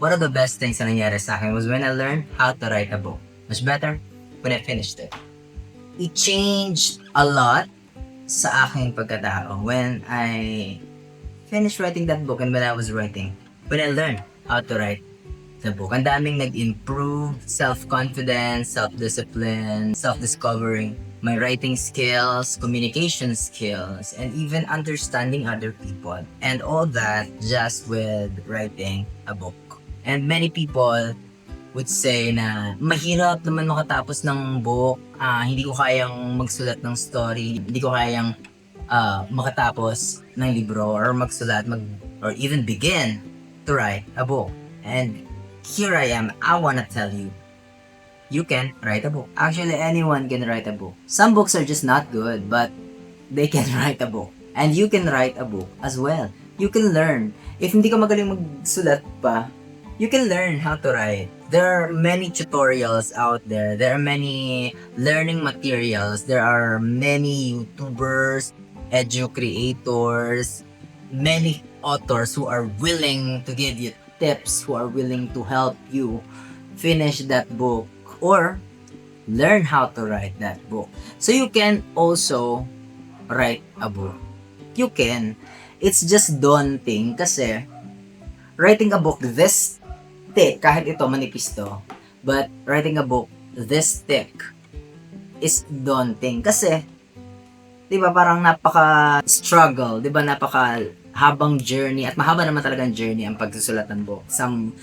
one of the best things na nangyari sa akin was when I learned how to write a book. Much better when I finished it. It changed a lot sa aking pagkatao when I finished writing that book and when I learned how to write the book. Ang daming nag-improve, self-confidence, self-discipline, self-discovery, my writing skills, communication skills, and even understanding other people. And all that just with writing a book. And many people would say na mahirap naman makatapos ng book, hindi ko kayang magsulat ng story, hindi ko kayang makatapos ng libro or magsulat, or even begin to write a book. And here I am, I wanna tell you, you can write a book. Actually, anyone can write a book. Some books are just not good, but they can write a book. And you can write a book as well. You can learn. If hindi ka magaling magsulat pa, you can learn how to write. There are many tutorials out there. There are many learning materials. There are many YouTubers, edu creators, many authors who are willing to give you tips, who are willing to help you finish that book or learn how to write that book. So you can also write a book. You can. It's just daunting kasi writing a book this thick, kahit ito manipis to, but writing a book this thick is daunting kasi 'di ba parang napaka-struggle, 'di ba napaka-habang journey at mahaba naman talagang journey ang pagsusulat ng book. Some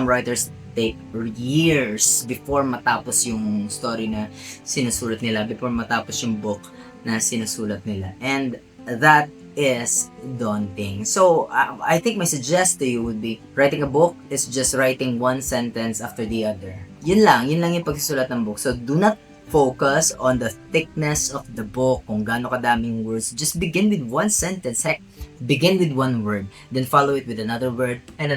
writers take years before matapos yung story na sinusulat nila, before matapos yung book na sinusulat nila. And that is daunting. So, I think my suggestion to you would be, writing a book is just writing one sentence after the other. Yun lang yung pagsusulat ng book. So, do not focus on the thickness of the book, kung gaano kadaming words. Just begin with one sentence. Heck, begin with one word, then follow it with another word, and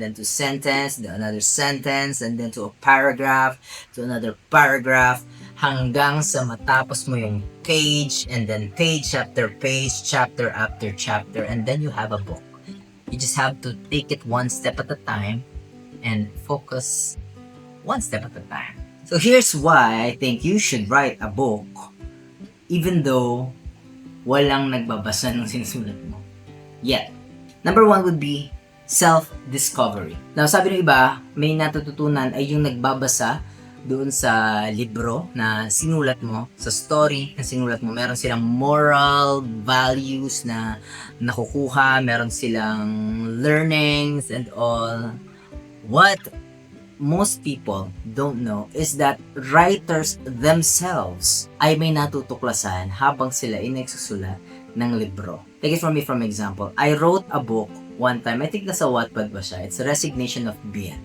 then to sentence, then another sentence, and then to a paragraph, to another paragraph, hanggang sa matapos mo yung page, and then page after page, chapter after chapter, and then you have a book. You just have to take it one step at a time and focus one step at a time. So here's why I think you should write a book even though walang nagbabasa ng sinusulat mo yet. Number one would be self-discovery. Now, sabi ng iba, may natututunan ay yung nagbabasa doon sa libro na sinulat mo, sa story na sinulat mo. Meron silang moral values na nakukuha, meron silang learnings and all. What most people don't know is that writers themselves ay may natutuklasan habang sila ay nagsusulat ng libro. Take it from me from example. I wrote a book one time. I think nasa Wattpad ba siya? It's Resignation of Being.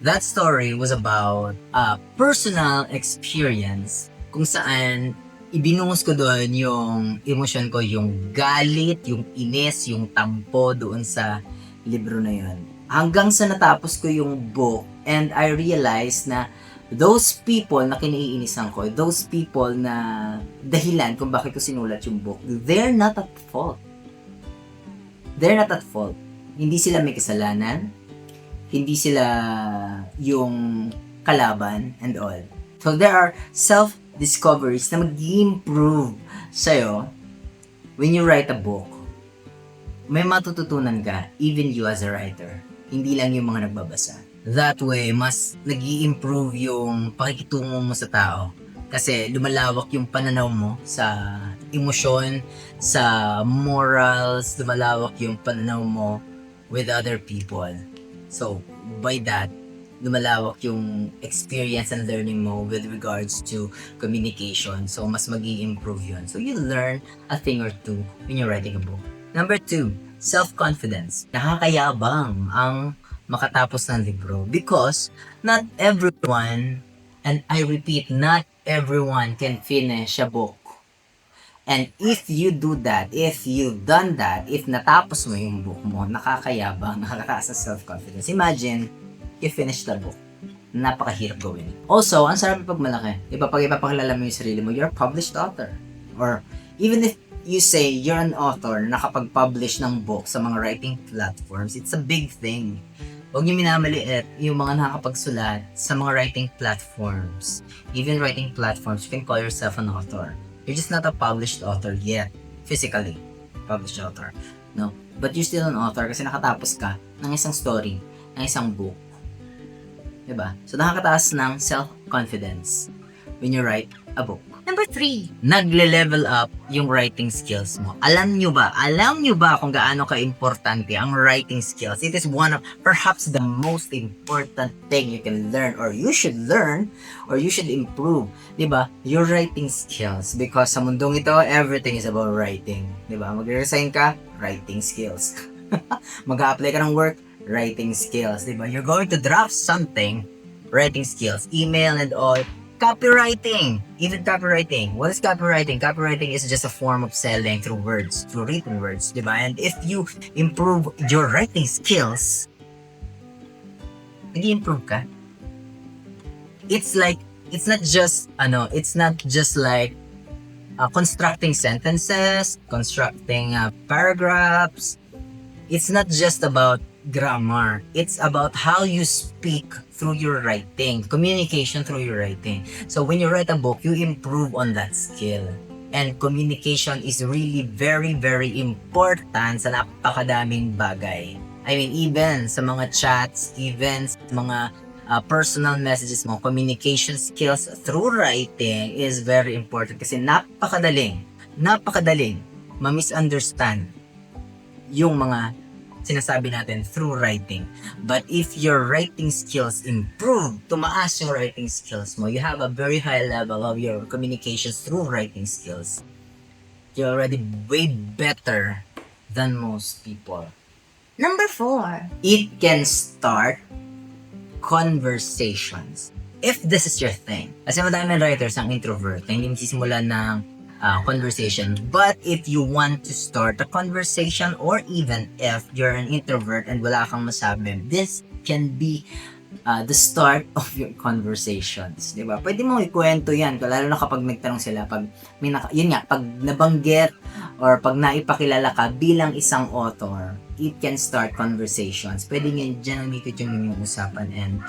That story was about a personal experience kung saan ibinungos ko doon yung emosyon ko, yung galit, yung inis, yung tampo doon sa libro na yun. Hanggang sa natapos ko yung book and I realized na those people na kiniinisan ko, those people na dahilan kung bakit ko sinulat yung book, they're not at fault. They're not at fault. Hindi sila may kasalanan. Hindi sila yung kalaban and all. So there are self-discoveries na mag-improve sa'yo when you write a book. May matututunan ka, even you as a writer. Hindi lang yung mga nagbabasa. That way, mas nag-i-improve yung pakikitungo mo sa tao. Kasi lumalawak yung pananaw mo sa emosyon, sa morals, lumalawak yung pananaw mo with other people. So, by that, lumalawak yung experience and learning mo with regards to communication. So, mas mag-i-improve yun. So, you learn a thing or two when you're writing a book. Number 2, self-confidence. Nakakayabang ang makatapos ng libro because not everyone, and I repeat, not everyone can finish a book. And if you do that, if you've done that, if natapos mo yung book mo, nakakayabang, nakakataas ng self-confidence. Imagine, you finish the book. Napakahirap gawin. Also, ang sarap pag malaki. Pag ipapakilala mo yung sarili mo, you're a published author. Or even if you say you're an author na nakapag-publish ng book sa mga writing platforms, it's a big thing. Huwag niyo minamaliit yung mga nakakapagsulat sa mga writing platforms. Even writing platforms, you can call yourself an author. You're just not a published author yet. Physically, published author. No? But you're still an author kasi nakatapos ka ng isang story, ng isang book. Diba? So, nakakataas ng self-confidence when you write a book. Number 3. Nagle-level up yung writing skills mo. Alam nyo ba kung gaano ka-importante ang writing skills? It is one of, perhaps the most important thing you can learn or you should improve. Diba? Your writing skills. Because sa mundong ito, everything is about writing. Diba? Mag-resign ka, writing skills. Mag-a-apply ka ng work, writing skills. Diba? You're going to draft something, writing skills, email and all. Copywriting. Even copywriting. What is copywriting? Copywriting is just a form of selling through words, through written words, diba? And if you improve your writing skills, nag-improve ka. It's not just like constructing sentences, constructing paragraphs. It's not just about grammar. It's about how you speak through your writing, communication through your writing. So when you write a book, you improve on that skill. And communication is really very, very important sa napakadaming bagay. I mean, even sa mga chats, even sa mga personal messages mo, communication skills through writing is very important kasi napakadaling ma-misunderstand yung mga sinasabi natin through writing. But if your writing skills improve, tumaas yung writing skills mo, you have a very high level of your communications through writing skills, you're already way better than most people. Number 4. It can start conversations. If this is your thing. Kasi madaming writers ang introvert na hindi masisimulan ng conversation. But if you want to start a conversation or even if you're an introvert and wala kang masabi, this can be the start of your conversations. Diba? Pwede mong ikwento yan, lalo na kapag nagtanong sila, pag nabanggit or pag naipakilala ka bilang isang author, it can start conversations. Pwede nga dyan umikot yung inyong usapan and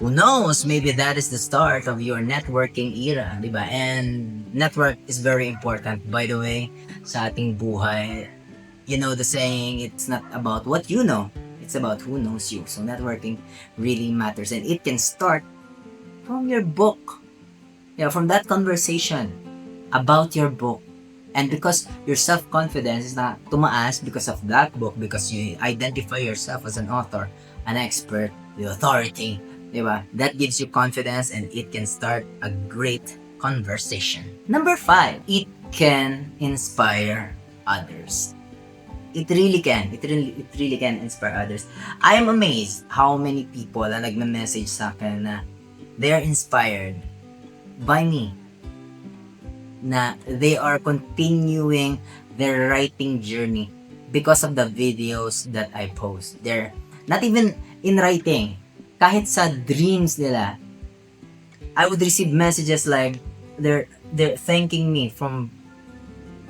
who knows, maybe that is the start of your networking era, di ba? And network is very important, by the way, sa ating buhay. You know the saying, it's not about what you know, it's about who knows you. So networking really matters and it can start from your book. From that conversation about your book. And because your self-confidence is not tumaas because of that book, because you identify yourself as an author, an expert, the authority, diba? That gives you confidence and it can start a great conversation. Number 5, it can inspire others. It really can. It really can inspire others. I am amazed how many people na nagme-message sa akin na they are inspired by me. Na they are continuing their writing journey because of the videos that I post. They're not even in writing. Kahit sa dreams nila, I would receive messages like they're thanking me from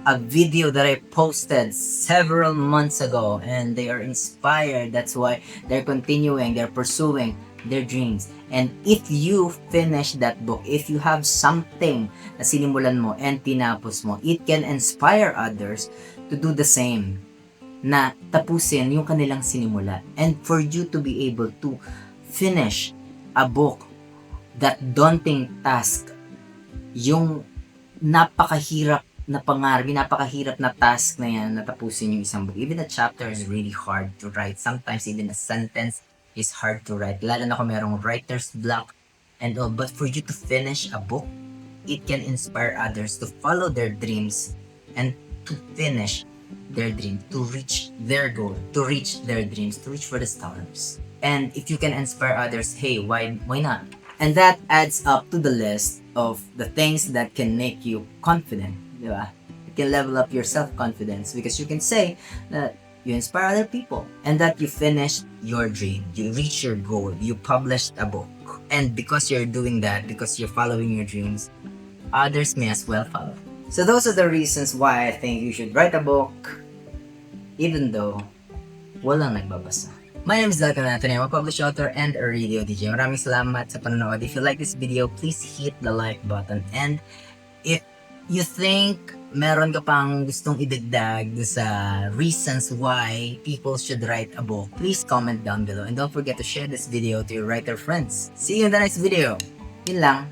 a video that I posted several months ago and they are inspired. That's why they're continuing, they're pursuing their dreams. And if you finish that book, if you have something na sinimulan mo and tinapos mo, it can inspire others to do the same, na tapusin yung kanilang sinimula. And for you to be able to finish a book, that daunting task, yung napakahirap na pangarap, napakahirap na task na yan, natapusin yung isang book. Even a chapter is really hard to write. Sometimes even a sentence is hard to write. Lalo na kung merong writer's block and all. But for you to finish a book, it can inspire others to follow their dreams and to finish their dream, to reach their goal, to reach their dreams, to reach for the stars. And if you can inspire others, hey, why not? And that adds up to the list of the things that can make you confident, diba? It can level up your self-confidence because you can say that you inspire other people and that you finished your dream, you reached your goal, you published a book. And because you're doing that, because you're following your dreams, others may as well follow. So those are the reasons why I think you should write a book even though walang nagbabasa. My name is Delcon. I'm a published author and a radio DJ. Maraming salamat sa panonood. If you like this video, please hit the like button. And if you think meron ka pang gustong idagdag sa reasons why people should write a book, please comment down below. And don't forget to share this video to your writer friends. See you in the next video. Yun lang.